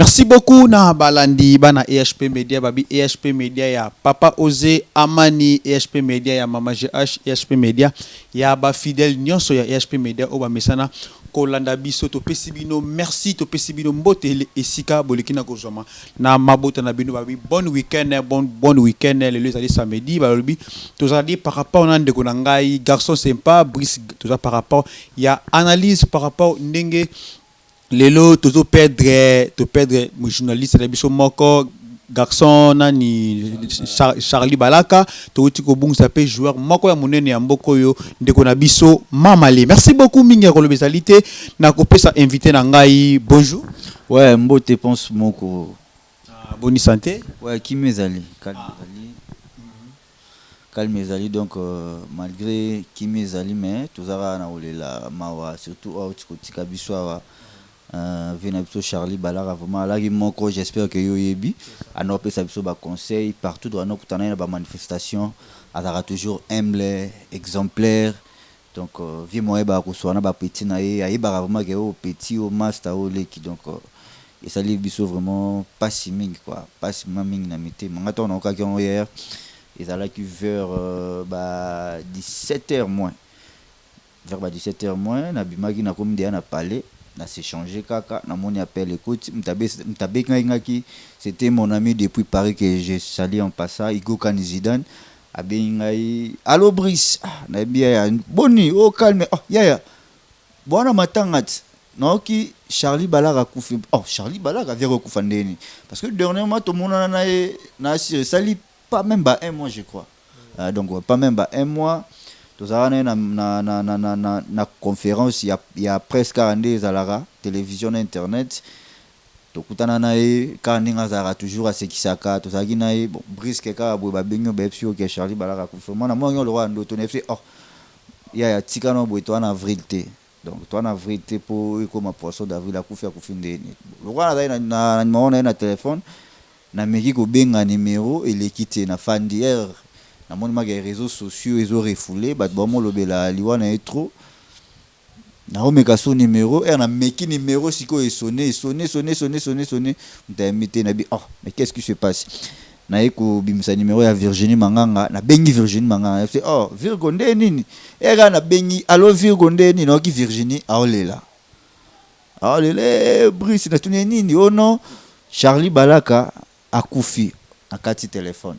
Merci beaucoup na balandi bana EHP Media babi EHP Media ya Papa Ose Amani EHP Media ya Mama GH EHP Media ya ba fidèle nyonso ya EHP Media o ba mesana kolanda biso to pesibino merci to pesibino mbote esika bolekina kozoma na mabota na bino babi bon week-end le lezali samedi balobi tozali par rapport na ndeko na ngai garçon sympa Brice toza par rapport ya analyse par rapport ndenge lelo tozo perdre mon journaliste na biso moko garçon nani Charlie Balaka to tiko bungsa pe joueur moko ya monene ya mboko yo ndeko na biso Mamale. Merci beaucoup mingi ya kolobezalité na kopesa invité na ngai. Bonjour. Ouais, mbote pense moko. Bonne santé. Ouais, Kimezali, calme donc malgré Kimezali mais tozara na olela mawa surtout au tiko biso vena biso Charlie Balaka vraiment là moko j'espère que yo yebi ana opesa biso ba conseil partout dans nos kutana na ba manifestation azara toujours humble exemplaire donc vie moye ba kuswana ba petit na ye ayeba vraiment que au petit au master au leki donc et ça li biso vraiment pas si mingi quoi pas si mingi na mité manga on ka ki hier ils allaient qui vers 17h moins vers 17h moins na bimaki na comme dia na palais na s'échanger kaka na mon appel écoute mtabe ngaki c'était mon ami depuis Paris que j'ai salué en passant Igo Kanizidane abengai allo Brice na bien boni oh calme oh ya bwana matangat noki Charlie Balaka kufi oh Charlie Balaka vient kufa ndeni parce que dernièrement tout le monde na sali pas même ba un mois je crois donc pas même ba un mois tous na conférence il y a presque 42 zalara télévision internet to kutana nae kaninga zara toujours à ce qui saka to zaki nae bon brisque ka bo ba benyo bepsio ke Charlie Balaka confirmant na mo le roi ndo to nefe oh ya tika no bo to en avril té donc to en avril té pour comme poisson d'avril la kufi ndeni le roi na na téléphone na meki ko benga numéro et l'équité na fandière na mon ma réseaux sociaux ils ont refoulé bat bon lobela liwana est trop na omeka son numéro et na meki numéro siko et sonné m'ta na bi oh mais qu'est-ce qui se passe na eko bimisa numéro ya Virginie Manganga na bengi Virginie Manganga fait oh Virgonde nini era na bengi allo Virgonde nini no ki Virginie aolela Brice na tuni nini oh non Charlie Balaka akufi akati téléphone.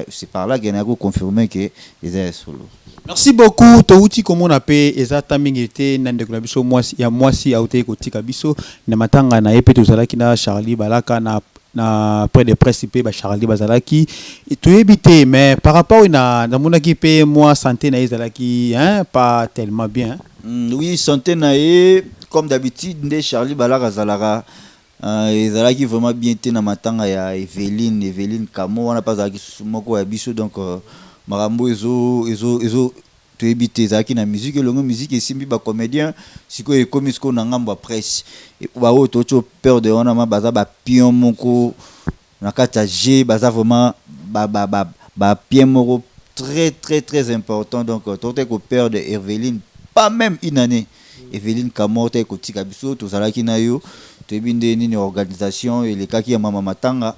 C'est par là qu'il a confirmé que les est solo. Merci beaucoup. Touti comme on appelle ezata mingité nande ko biso mwasi ya mwasi auté ko tika biso na matanga na epé tozalaki na Charlie Balaka na près de presse pe ba Charlie bazalaki to éviter mais par rapport na monaki pe moi santé na ezalaki hein pas tellement bien. Oui, santé na comme d'habitude ndé Charlie Balaka zalara ezalaki vraiment bien té na matanga ya Evelyne Kamo wana pas zaki moko ya biso donc marambo ezo to ebité zaki na musique longo musique esimbi ba comédien siko e komi siko na ngambo presse ba oto to peur de wana ma baza ba pion moko na kata G baza vraiment ba pion moko très important donc tote ko peur de Evelyne pas même une année Evelyne Kamo te ko tika biso to zalaki na yo tebinde nini organisation et les kaki ya mama matanga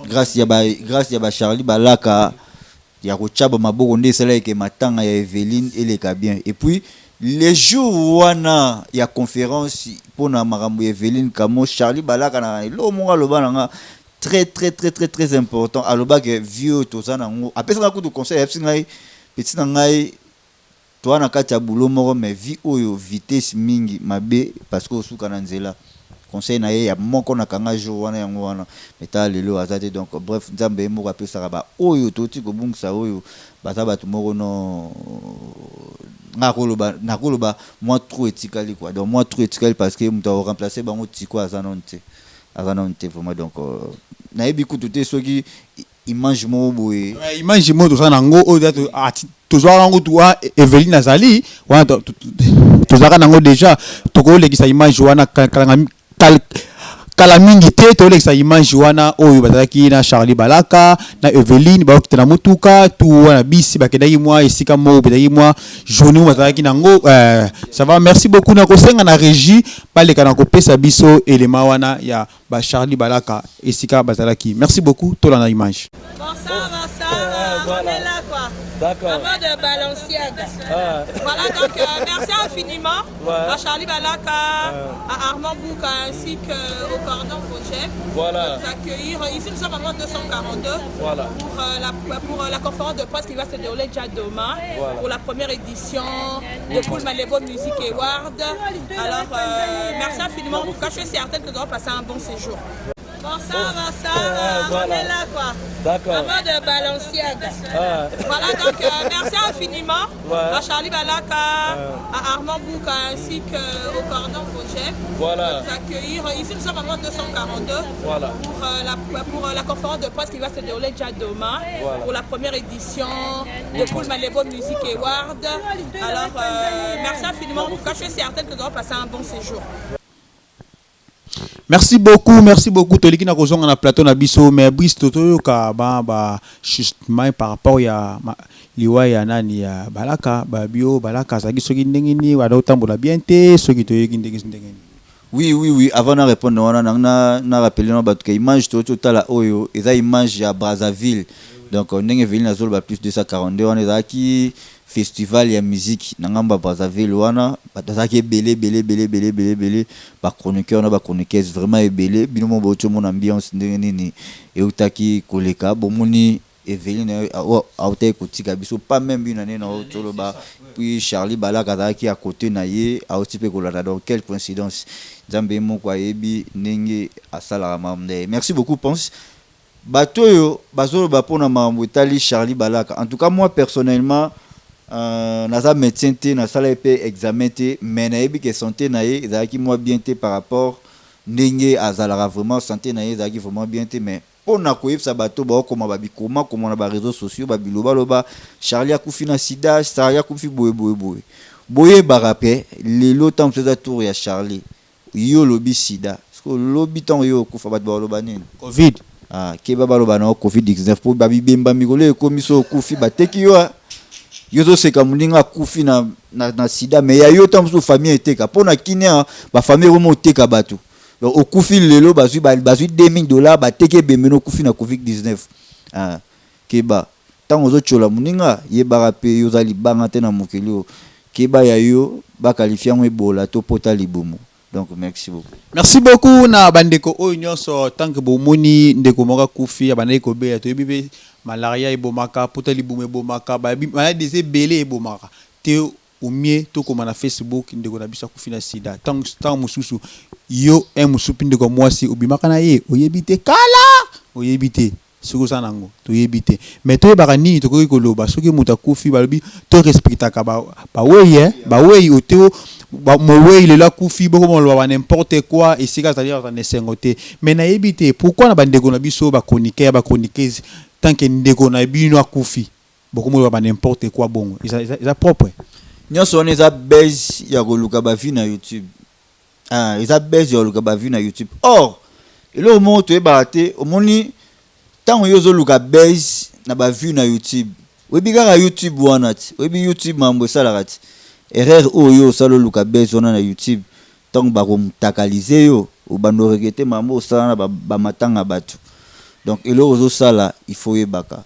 grâce ya ba Charlie Balaka ya kochaba maboko nde sala ke matanga ya Evelyne et les bien et puis les jours wana ya conférence pour na makambo ya Evelyne Kamo Charlie Balaka na lo monga loba nga très important aloba que vieux tozana ngo apesa nga kutu conseil FC ngai petit ngai toi na kati ya boulot moko mais vie oyo vitesse mingi mabe parce que osuka na nzela conseil na ye ya moko na kanga jour wana yango wana meta lelo azate donc bref nzambe moko apesa ba oyo toti ko bungisa oyo bata batu moko no nakoloba moi trop etikali quoi donc moi trop etikali parce que muto remplacer bango tiko azanonte vraiment donc na yebi kutu te soki image mo boye image mo to sana ngo o dato tozwaka ngo tuwa Evelyne Azali wana tozwaka nango déjà toko legisa image wana kala mingi te tolekisa image wana oyo bazalaki na Charlie Balaka na Eveline bakokita na mutuka tu wana bisi bakendaki mwa esika moko bezalaki mwa journée bazalaki nango ça va. Merci beaucoup na kosenga na régie baleka na kopesa biso elema wana ya ba Charlie Balaka esika bazalaki. Merci beaucoup tolanda image. Bonsoir, on est là quoi. D'accord. En mode Balenciaga. Voilà, donc merci infiniment à Charlie Balaka, à Armand Bouka ainsi qu'au Cordon Projet Voilà. de nous accueillir. Ici nous sommes en mode 242 Voilà. pour la conférence de presse qui va se dérouler déjà demain pour la première édition de Cool Malebo Music Award. Alors merci infiniment. En tout cas, je suis certaine que nous allons passer un bon séjour. Bonsoir, on est là quoi. D'accord. En mode Balenciaga. Voilà, donc merci infiniment à Charlie Balaka, à Armand Bouka ainsi qu'au Cordon Projet Voilà. de nous accueillir. Ici nous sommes en mode 242 Voilà. pour la conférence de presse qui va se dérouler déjà demain pour la première édition de Cool Malebo Music Award. Alors merci infiniment. En tout cas, je suis certaine que nous allons passer un bon séjour. Merci beaucoup. Toliki na kozonga na plateau na biso mais Brice Toto ka ba justement par rapport ya liwa ya nani ya Balaka ba bio Balaka zaki soki ndenge ni wada otambola bien te soki toyeki ndenge ndenge. Oui, avant de répondre, on a rappelé que l'image totale oyo, eza image à Brazzaville. Donc on est venu à plus de 242, on est qui festival ya musique nangamba Brazzaville wana batazaki belé ba chroniqueur na ba chroniqueuse vraiment ebelé bino mo bocho mon ambiance ndenge nini et utaki koleka bomoni Eveline auta kotika biso pas même une année na otolo ba puis Charlie Balaka zaki à côté na ye a aussi pe kolata. Donc quelle coïncidence Nzambe mo kwa yebi ndenge asala mamde. Merci beaucoup pense bato yo bazolo ba pona mambo etali Charlie Balaka. En tout cas moi personnellement naza médecin te na sala pe examen te mais na yebi que santé na ye ezaki moi bien te par rapport ndenge azala vraiment santé na ye ezaki vraiment bien te mais pour na koyebisa bato ba okoma babikoma comme na ba réseaux sociaux babiloba loba Charlie akufi na sida Charlie akufi boye barape lelo tam seza tour ya Charlie yo lobi sida parce lobi tan yo kufa bato ba loba nini Covid ke baba loba na Covid-19 pour babibemba mikolo ekomiso kufi bateki yo yozo seka muninga kufi na sida mais ya yo tam so famille eteka pona kinia ba famille romo teka bato donc au kufi lelo bazui $2000 bateke bemeno kufi na Covid-19 keba tango zo chola muninga ye barape yo zali banga te na mokeli keba ya yo ba qualifier mo ebola to pota libumu. Donc merci beaucoup na bandeko oyo nyonso tanke bomoni ndeko moka kufi abandaki kobeya toyebi pe malaria ebomaka pota libumu ebomaka maladi eza ebele ebomaka te umie tokoma na Facebook ndeko na biso akufi na sida tango mosusu yo mosusu mpe ndeko mwasi obimaka na ye oyebi te kala oyebi te soki oza nango toyebi te mais toyebaka nini tokoki koloba soki moto akufi balobi torespectaka bawei oteo mowei lelo akufi bokomoloba n'importe quoi esika c'est-à-dire na esengo te mais nayebi te pourquoi na bandeko na biso bachroniqueur bachroniqueuse tant que ndeko na bino akufi bokomoloba n'importe quoi bongo eza propre nyonso wana eza base ya koluka bavi na YouTube eza base ya koluka bavi na YouTube or elo mo toyebaka te omoni tango yo zoluka base na bavi na YouTube webi kaka YouTube wana ti webi YouTube mambo esalaka ti erreur oyo osala luka base wana na YouTube tango bakomutakalize yo obando regete mambo osala na bamatanga bato. Donc elo ozosala il faut yebaka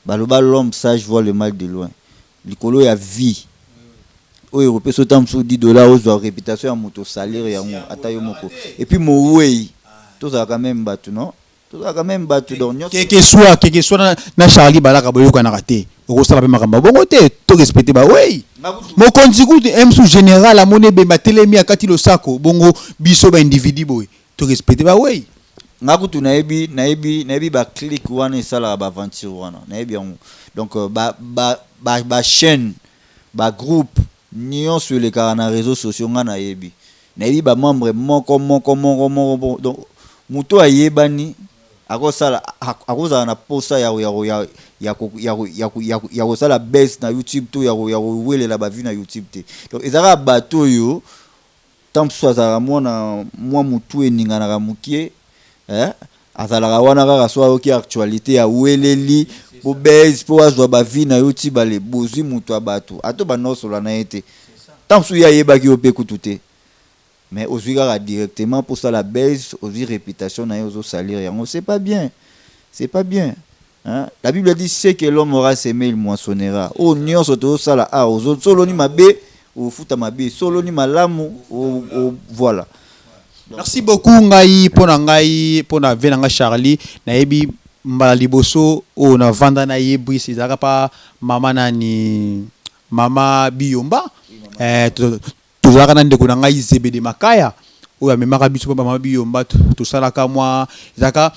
baloba l'homme sage voit le mal de loin likolo ya vie oyo repeso tamso $10 ozwa réputation ya moto salaire ya mo ata yo moko et puis mowei tozala quand même bato non tozala quand même bato donc quelque soit na Charlie Balaka boyoka na raté okosala pe makamba bongo te to respecter ba oui mokonzi kutu emsu général amone be matelemi akati lo sako bongo biso ba individu boy to respecter ba oui ngakutu nayebi ba click wana esala ba aventure wana nayebi donc ba chaîne ba groupe nion sur les canaux réseaux sociaux nga nayebi ba membre moko donc muto ayebani akozala na posa ya kosala base na YouTube to ya welela bavi na YouTube te. Donc ezaka bato yo tant soit azalaka mwana mwa mutu eninganaka mukie azalaka wana kaka so ayoki actualité ya weleli po base po azwa bavi na yo ti bale bozwi mutu ya bato ato banosola na ye te tant so ye ayebaki yo mpe kutu te mais ozwi kaka directement pour ça la base ozwi réputation na ye ozosalir yango c'est pas bien. Hein? La Bible dit c'est que l'homme aura semé il moissonnera. Oh nyonso to sala solo ni mabe ou futa mabe solo ni malamu voilà. Merci beaucoup ngai pona venanga Charlie na yebi mbala liboso o na vanda na yebi sizaka pa mama nani mama Biyomba tozaka na ndeko na ngai Zebede Makaya o ya memaka biso pa mama Biyomba to sala ka moi zaka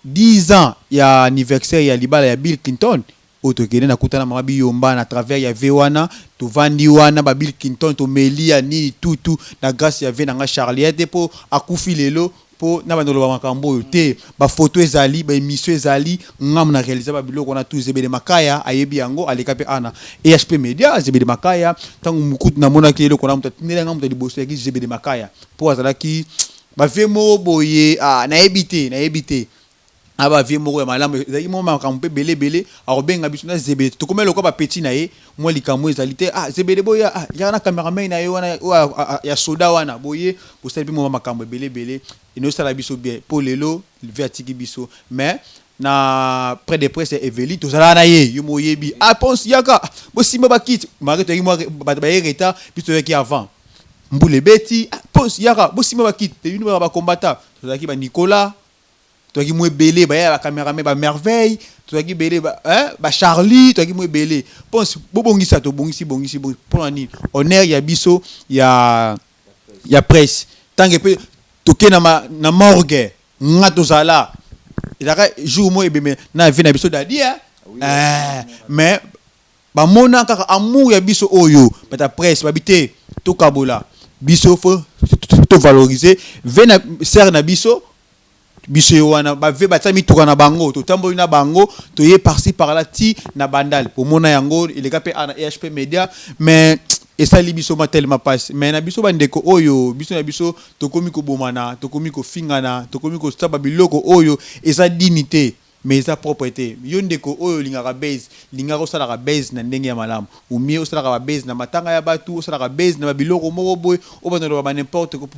10 ans ya anniversaire ya libala ya Bill Clinton otokene na kutana mama Biyomba na travers ya Vewana to vandi wana ba Bill Clinton to melia ni tutu na grâce ya venanga Charlie ete po akufi lelo po na bandolo ba makambo te ba photo ezali ba émission ezali ngam na réaliser ba biloko na tout Zebede Makaya ayebi yango aleka pe ana EHP Media Zebede Makaya tangu mukutu na mona kile ko na mutindela ngam mutadiboso ya Zebede Makaya po azalaki ba vemo boye na ebite aba vie moko ya malamu ezali mo makambo belé arobenga biso na Zebede to komela ko ba petit na ye mo likambo ezali te Zebede boya ya na cameraman na ye wana ya soda wana boye pour ça mo makambo belé ino sala biso bien pour lelo vertiki biso mais na près de presse Eveli to sala na ye yo moyebi pense yaka bo simba ba kit mari to yi mo ba yereta biso yaki avant mbule beti pense yaka bo simba ba kit te yunu ba combattant to zaki ba Nicolas toi qui moué belé ba ya caméraman ba merveille toi qui belé ba Charlie toi qui moué belé pense bobongisa to bongisi pour ni honneur ya biso ya presse tant que pe toke na morgue ngato zala ezaka jour mo ebeme na vie na biso dadi mais ba mona kaka amour ya biso oyo bata presse babité to kabola biso faut to valoriser vena ser na biso wana ba ve batami tuka na bango to tamboli na bango to ye par-ci par là ti na bandal pour mona yango il est capé na EHP Media mais et ça libiso ma tellement passe mais na biso bandeko oyo biso na biso to komi ko bomana to komi ko fingana to komi ko staba biloko oyo et sa dignité mais sa propreté yondeko oyo lingaka base lingaka sala ka base na ndenge ya malamu ou mieux sala ka base na matanga ya batu sala ka base na biloko moko boy o bana ba n'importe quoi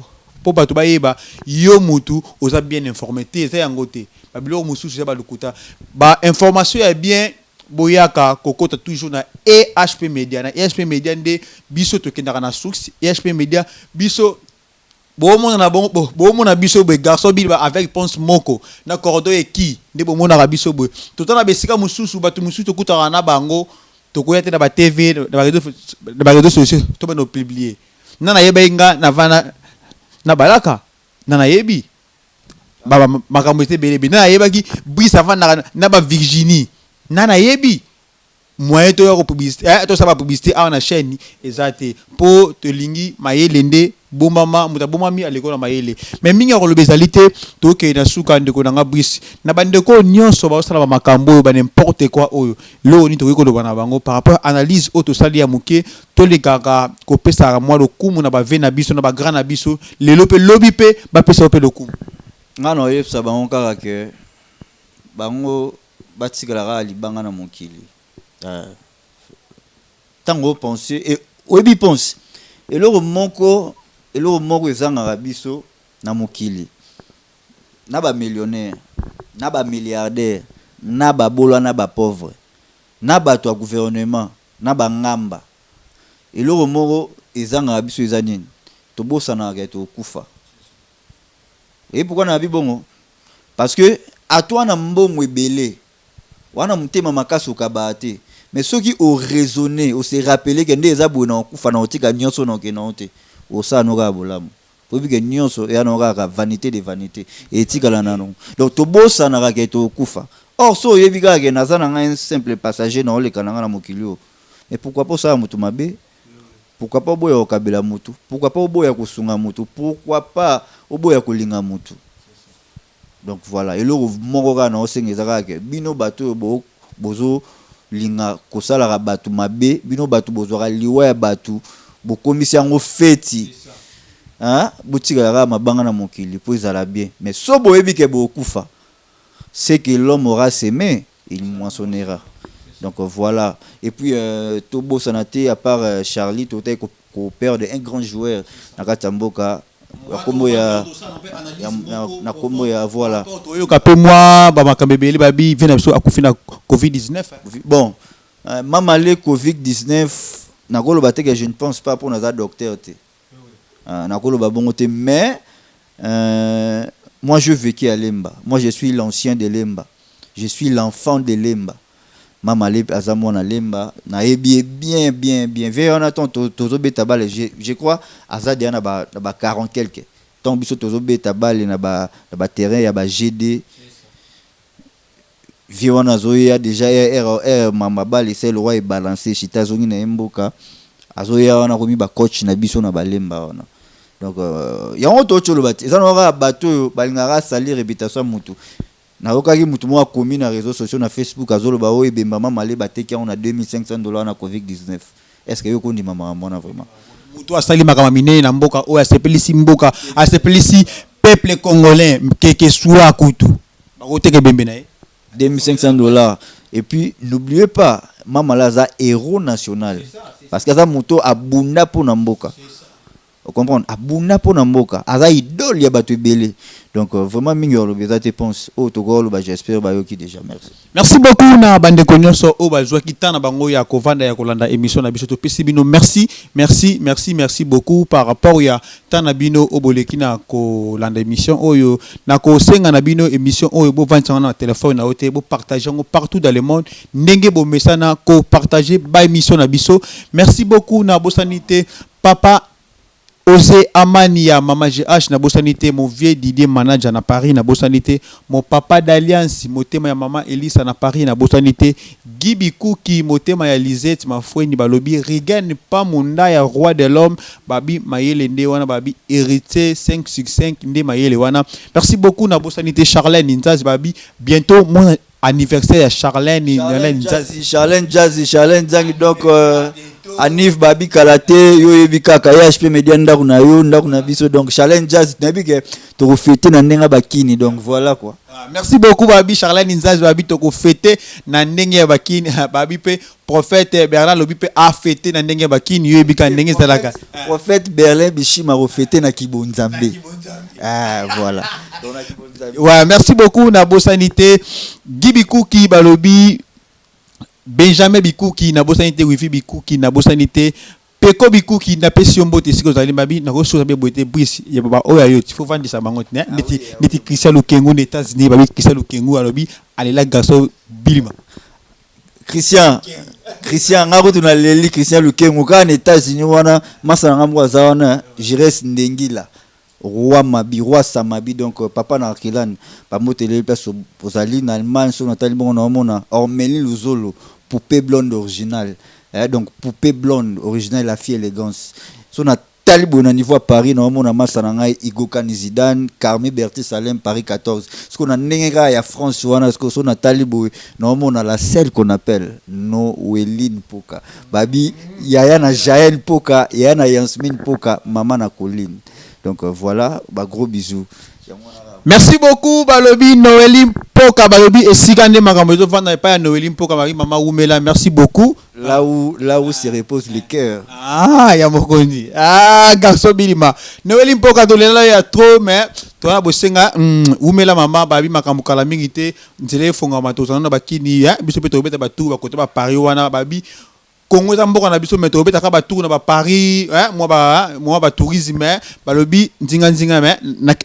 po bato bayeba yo mutu oza bien informé te za yango te ba biloko mususu ba lukuta ba information ya bien boyaka kokota toujours na EHP Media na EHP Media nde biso to kendaka na source EHP Media biso bomona na bomona biso be garçon bilba avec pense moko na cordo e ki nde bomona ka biso boy totana besika mususu bato mususu to kutaka na bango to koyate na ba TV na ba réseaux sociaux to ba no publier nana yeba inga na vana na balaka na yebi baba makambo ete belebe na yebaki Brice avant na ba Virginie na yebi moyen to ko publicité to ça ba publicité na chaîne ezate po to lingi mayelende bomama mutabomami aleko na mayele mais mingi ko lobezalité to ke na suka ndeko na Brice na bandeko nyonso ba osala makambo ba n'importe quoi oyo lo ni to ko loba na bango par rapport analyse auto sali ya muke to le kaka ko pesa moi lo kumu na ba vena biso na ba grand na biso le lope lobi pe ba pesa pe lo kumu ngano yepsa bango kaka ke bango batikala libanga na mokili tango penser et obi pense eloko moko ezanga biso na mokili na ba millionnaire na ba milliardaire na ba bola na ba pauvre na bato ya gouvernement na ba ngamba eloko moko ezanga biso ezanini to bosana ka to kufa et pourquoi na bibongo parce que à toi na mbongo ebele wana mutema makaso kabate mais ceux qui ont raisonné au se rappeler que ndeza bona kufa na otika nyonso na kenonte o sa no ka bolamu po bi ke nyonso ya no ka vanité de vanité et tikala nano donc to bosa na ka to kufa or so yebi ka ke nazana un simple passager na ole kananga na mokilio mais pourquoi pas ça mutu mabe pourquoi pas boya okabela mutu pourquoi pas boya kusunga mutu pourquoi pas oboya kulinga mutu donc voilà et le moko kana osengeza ka ke bino bato bozo linga kosala ka batu mabe bino batu bozwaka liwa ya batu bokomisi yango feti hein boutique la mabanga na mokili pour ezala bien mais so boyebi ke bokufa c'est que l'homme aura semé il moissonnera donc voilà et puis Tobo Sanate à part Charlie Toté ko père de un grand joueur na Katamboka ya kombo ya na kombo ya voilà oyoka pe moi ba makambebeli babi vena biso akufina COVID-19 bon mamale COVID-19 na koloba te que je ne pense pas pour naza docteur te na koloba bongo te mais moi je vécu à Lemba moi je suis l'ancien de Lemba je suis l'enfant de Lemba mamale azamo na Lemba na ebi bien veille on attend tozo beta balle je crois azadi na ba 40 quelque tant biso tozo beta balle na ba terrain ya ba GD viona zoya déjà mama balle c'est le roi et balancer chita zongi na mboka azoya wana komi ba coach na biso na ba Lemba wana donc yango to cholo bati ça n'aura bateau balingara salir réputation mutu na okaki mutu mo akomi na réseaux sociaux na Facebook azolo ba oye bemba mama le bateki on a $2500 na COVID-19 est-ce que yoko ndi mama mona vraiment mutu asali makama minene na mboka oya sepelisi mboka asepelisi peuple congolais ke sura kutu bakoteke bembe na $2500 et puis n'oubliez pas mama laza héros national parce que ça muto abunda po na mboka vous comprenez abunda po na mboka aza idole ya bato belé donc vraiment mingi olobeza te pense o tokolo ba j'espère ba yoki déjà merci beaucoup na bande konyoso o bazwa kitana bango ya kovanda ya kolanda émission na biso to pesibino merci beaucoup par rapport ya tana bino oboleki na kolanda émission oyo na ko senga na bino émission oyo bo vantanga na téléphone na ote bo partager ngo partout dans le monde ndenge bo mesana ko partager ba émission na biso merci beaucoup na bosanité papa Ose Amani ya Mama GH na bosanité mon vieux Didier manager na Paris na bosanité mon papa d'alliance motema ya Mama Elisa na Paris na bosanité Gibi Kuki motema ya Lisette ma foi ni balobi regagne pas munda ya roi de l'homme babi mayele nde wana babi héritier 5/5 nde mayele wana merci beaucoup na bosanité Charlène Nzaz babi bientôt mon anniversaire ya Charlène Nzangi donc Anif babi kalate yo yebika ka HP Media ndaku na yo ndaku na biso donc challenge jazz na bike to fêter na ndenga bakini donc voilà quoi merci beaucoup babi Charlène Nzaz babi to ko fêter na ndenga bakini babi pe prophète Bernard lobi pe a fêter na ndenga bakini yo yebika ndenga zalaka prophète Berlin Bishima ro fêter na Kibonzambe voilà ouais merci beaucoup na bosanité Gibikuki balobi Benjamin Bikuki na bosanité wifi Bikuki na bosanité Peko Bikuki na pesion te siko zali mabi na koso zabe boite bris ya baba oya yo faut vendre sa bangote ne neti Christian Lukengu aux États-Unis babi Christian Lukengu alobi alela garçon bilima Christian ngako tuna leli Christian Lukengu ka aux États-Unis wana masana ngamwa zawana Jires Ndengila roi mabi roi samabi donc papa na Arkilan pa motele place pozali na Allemagne so natali bon na mona Ormeli Luzolo poupée blonde originale donc poupée blonde originale la fille élégance so natali bon na niveau à Paris na mona masana ngai Igokani Zidane Carmi Berti Salem Paris 14 ce qu'on a nenga ya France wana ce que so natali bo na mona la celle qu'on appelle Noeline Poka babi yaya na Jaël Poka yaya na Yasmine Poka maman na Colline donc voilà gros bisous. Merci beaucoup balobi Noélie Poka balobi et sigande makambo to vanda pa Noélie Poka maman Oumela merci beaucoup là où se repose le cœur ya mokondi garçon bilima Noélie Poka to lela ya trop mais to na bosenga Oumela maman babi makambo kala mingi te nzele fonga mato na bakini biso pe to beta batu ba kote ba Paris wana babi Congo zamboka na biso meto betaka ba tour na ba Paris moi ba tourisme balobi nzinga mais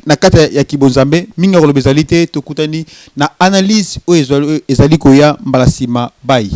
na kata ya Kibonzambe minga ko lobezalite to kutani na analyse o ezali koya mbalasima bai